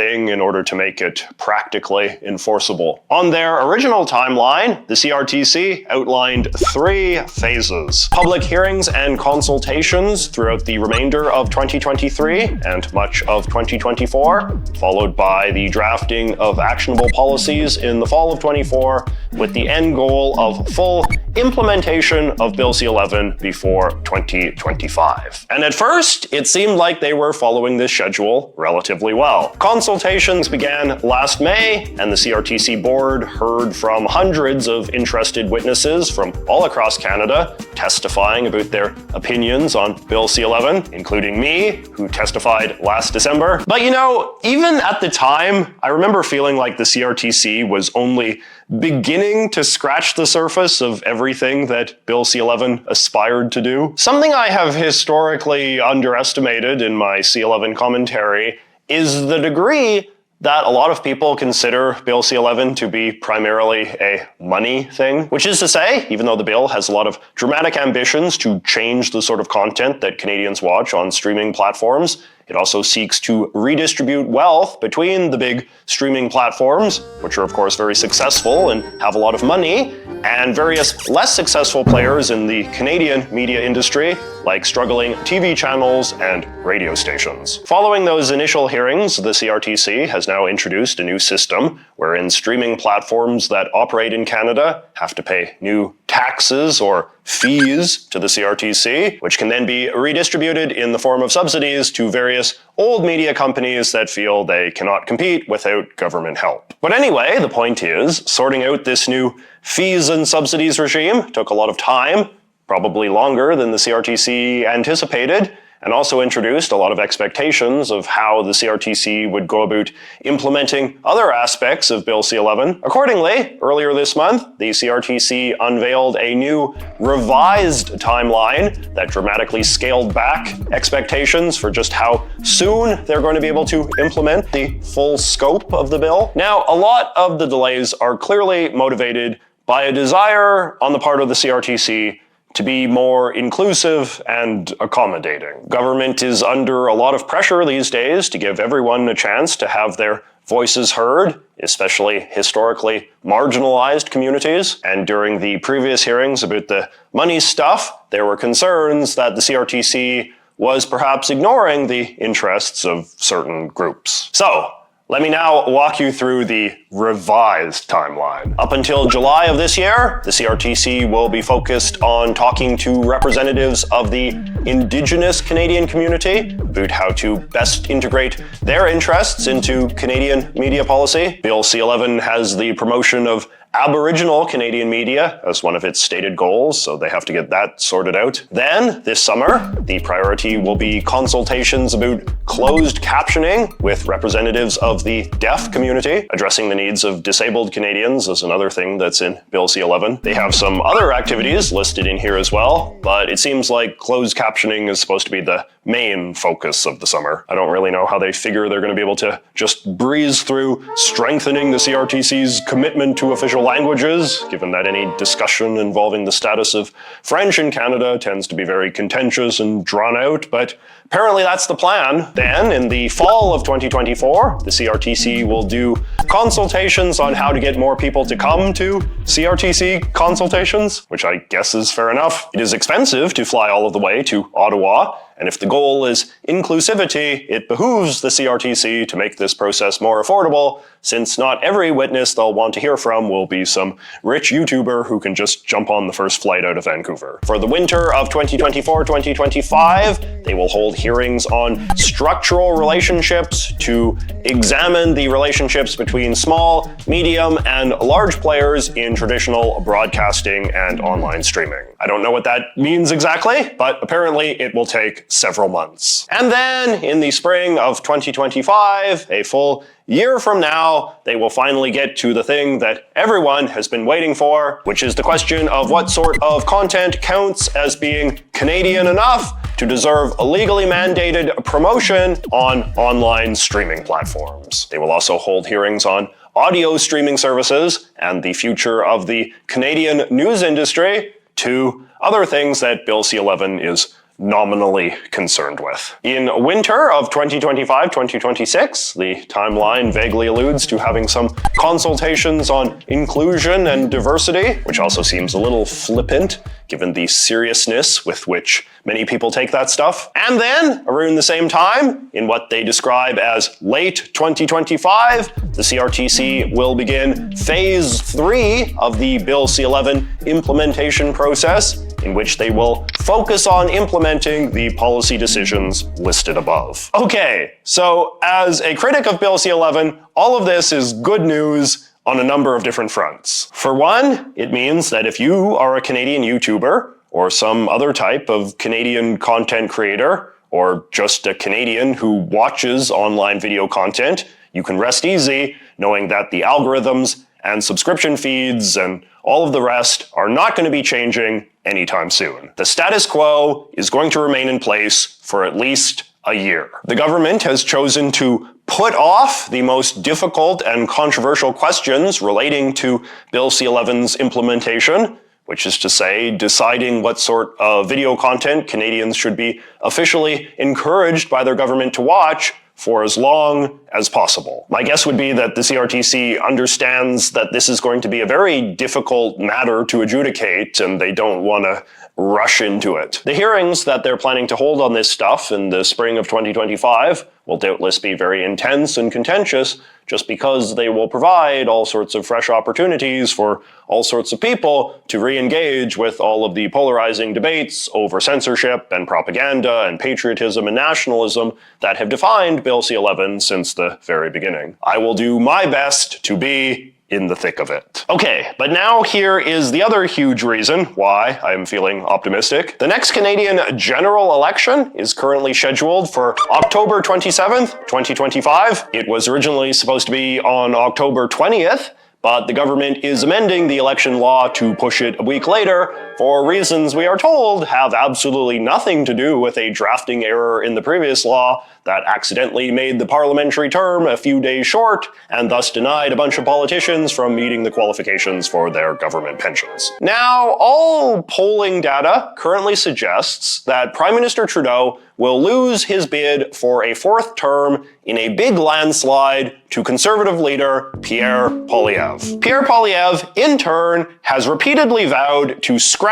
thing in order to make it practically enforceable. On their original timeline, the CRTC outlined 3 phases: public hearings and consultations throughout the remainder of 2023 and much of 2024, followed by the drafting of actionable policies in the fall of 24, with the end goal of full implementation of Bill C-11 before 2025. And at first, it seemed like they were following this schedule relatively well. Consultations began last May, and the CRTC board heard from hundreds of interested witnesses from all across Canada, testifying about their opinions on Bill C-11, including me, who testified last December. But you know, even at the time, I remember feeling like the CRTC was only beginning to scratch the surface of everything that Bill C-11 aspired to do. Something I have historically underestimated in my C-11 commentary is the degree that a lot of people consider Bill C-11 to be primarily a money thing. Which is to say, even though the bill has a lot of dramatic ambitions to change the sort of content that Canadians watch on streaming platforms, it also seeks to redistribute wealth between the big streaming platforms, which are of course very successful and have a lot of money, and various less successful players in the Canadian media industry, like struggling TV channels and radio stations. Following those initial hearings, the CRTC has now introduced a new system wherein streaming platforms that operate in Canada have to pay new taxes or fees to the CRTC, which can then be redistributed in the form of subsidies to various old media companies that feel they cannot compete without government help. But anyway, the point is, sorting out this new fees and subsidies regime took a lot of time, probably longer than the CRTC anticipated, and also introduced a lot of expectations of how the CRTC would go about implementing other aspects of Bill C-11. Accordingly, earlier this month, the CRTC unveiled a new revised timeline that dramatically scaled back expectations for just how soon they're going to be able to implement the full scope of the bill. Now, a lot of the delays are clearly motivated by a desire on the part of the CRTC to be more inclusive and accommodating. Government is under a lot of pressure these days to give everyone a chance to have their voices heard, especially historically marginalized communities. And during the previous hearings about the money stuff, there were concerns that the CRTC was perhaps ignoring the interests of certain groups. So, let me now walk you through the revised timeline. Up until July of this year, the CRTC will be focused on talking to representatives of the Indigenous Canadian community about how to best integrate their interests into Canadian media policy. Bill C-11 has the promotion of Aboriginal Canadian media as one of its stated goals, so they have to get that sorted out. Then, this summer, the priority will be consultations about closed captioning with representatives of the deaf community. Addressing the needs of disabled Canadians is another thing that's in Bill C-11. They have some other activities listed in here as well, but it seems like closed captioning is supposed to be the main focus of the summer. I don't really know how they figure they're going to be able to just breeze through strengthening the CRTC's commitment to official languages, given that any discussion involving the status of French in Canada tends to be very contentious and drawn out, but apparently that's the plan. Then, in the fall of 2024, the CRTC will do consultations on how to get more people to come to CRTC consultations, which I guess is fair enough. It is expensive to fly all of the way to Ottawa, and if the goal is inclusivity, it behooves the CRTC to make this process more affordable, since not every witness they'll want to hear from will be some rich YouTuber who can just jump on the first flight out of Vancouver. For the winter of 2024-2025, they will hold hearings on structural relationships to examine the relationships between small, medium, and large players in traditional broadcasting and online streaming. I don't know what that means exactly, but apparently it will take several months. And then, in the spring of 2025, a full year from now, they will finally get to the thing that everyone has been waiting for, which is the question of what sort of content counts as being Canadian enough to deserve a legally mandated promotion on online streaming platforms. They will also hold hearings on audio streaming services and the future of the Canadian news industry, two other things that Bill C-11 is nominally concerned with. In winter of 2025-2026, the timeline vaguely alludes to having some consultations on inclusion and diversity, which also seems a little flippant given the seriousness with which many people take that stuff. And then, around the same time, in what they describe as late 2025, the CRTC will begin Phase 3 of the Bill C-11 implementation process, in which they will focus on implementing the policy decisions listed above. Okay, so as a critic of Bill C-11, all of this is good news on a number of different fronts. For one, it means that if you are a Canadian YouTuber, or some other type of Canadian content creator, or just a Canadian who watches online video content, you can rest easy knowing that the algorithms and subscription feeds and all of the rest are not going to be changing anytime soon. The status quo is going to remain in place for at least a year. The government has chosen to put off the most difficult and controversial questions relating to Bill C-11's implementation, which is to say, deciding what sort of video content Canadians should be officially encouraged by their government to watch for as long as possible. My guess would be that the CRTC understands that this is going to be a very difficult matter to adjudicate, and they don't want to rush into it. The hearings that they're planning to hold on this stuff in the spring of 2025 will doubtless be very intense and contentious, just because they will provide all sorts of fresh opportunities for all sorts of people to re-engage with all of the polarizing debates over censorship and propaganda and patriotism and nationalism that have defined Bill C-11 since the very beginning. I will do my best to be in the thick of it. Okay, but now here is the other huge reason why I'm feeling optimistic. The next Canadian general election is currently scheduled for October 27th, 2025. It was originally supposed to be on October 20th, but the government is amending the election law to push it a week later for reasons we are told have absolutely nothing to do with a drafting error in the previous law that accidentally made the parliamentary term a few days short and thus denied a bunch of politicians from meeting the qualifications for their government pensions. Now, all polling data currently suggests that Prime Minister Trudeau will lose his bid for a fourth term in a big landslide to Conservative leader Pierre Poilievre. Pierre Poilievre, in turn, has repeatedly vowed to scrap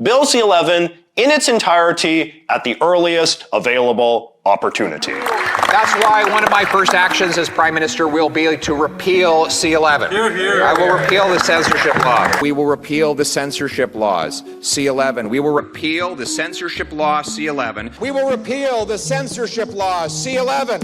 Bill C-11 in its entirety at the earliest available opportunity. That's why one of my first actions as Prime Minister will be to repeal C-11. I will repeal the censorship law. We will repeal the censorship laws. C-11. We will repeal the censorship law, C-11. We will repeal the censorship law, C-11.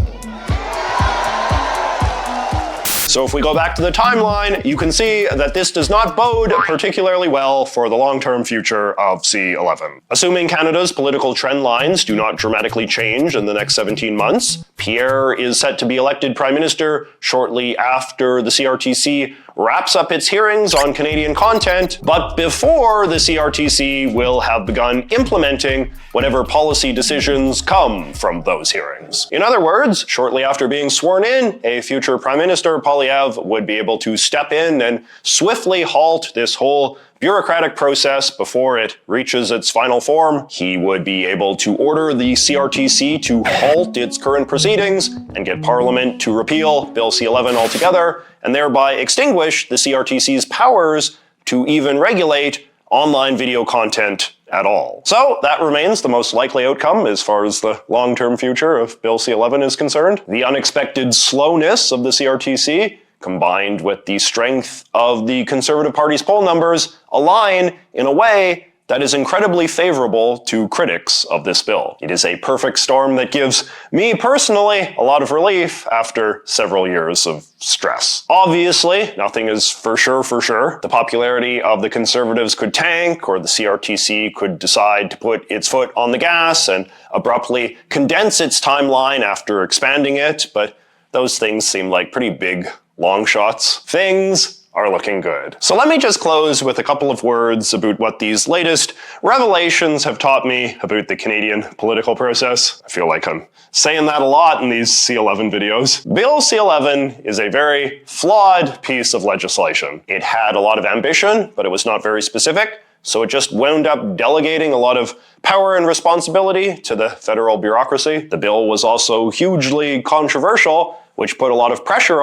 So if we go back to the timeline, you can see that this does not bode particularly well for the long-term future of C-11. Assuming Canada's political trend lines do not dramatically change in the next 17 months, Pierre is set to be elected Prime Minister shortly after the CRTC wraps up its hearings on Canadian content, but before the CRTC will have begun implementing whatever policy decisions come from those hearings. In other words, shortly after being sworn in, a future Prime Minister, Poilievre, would be able to step in and swiftly halt this whole bureaucratic process before it reaches its final form. He would be able to order the CRTC to halt its current proceedings and get Parliament to repeal Bill C-11 altogether, and thereby extinguish the CRTC's powers to even regulate online video content at all. So that remains the most likely outcome as far as the long-term future of Bill C-11 is concerned. The unexpected slowness of the CRTC, combined with the strength of the Conservative Party's poll numbers, align in a way that is incredibly favorable to critics of this bill. It is a perfect storm that gives me personally a lot of relief after several years of stress. Obviously, nothing is for sure. The popularity of the Conservatives could tank, or the CRTC could decide to put its foot on the gas and abruptly condense its timeline after expanding it, but those things seem like pretty big long shots. Things are looking good. So let me just close with a couple of words about what these latest revelations have taught me about the Canadian political process. I feel like I'm saying that a lot in these C-11 videos. Bill C-11 is a very flawed piece of legislation. It had a lot of ambition, but it was not very specific. So it just wound up delegating a lot of power and responsibility to the federal bureaucracy. The bill was also hugely controversial, which put a lot of pressure on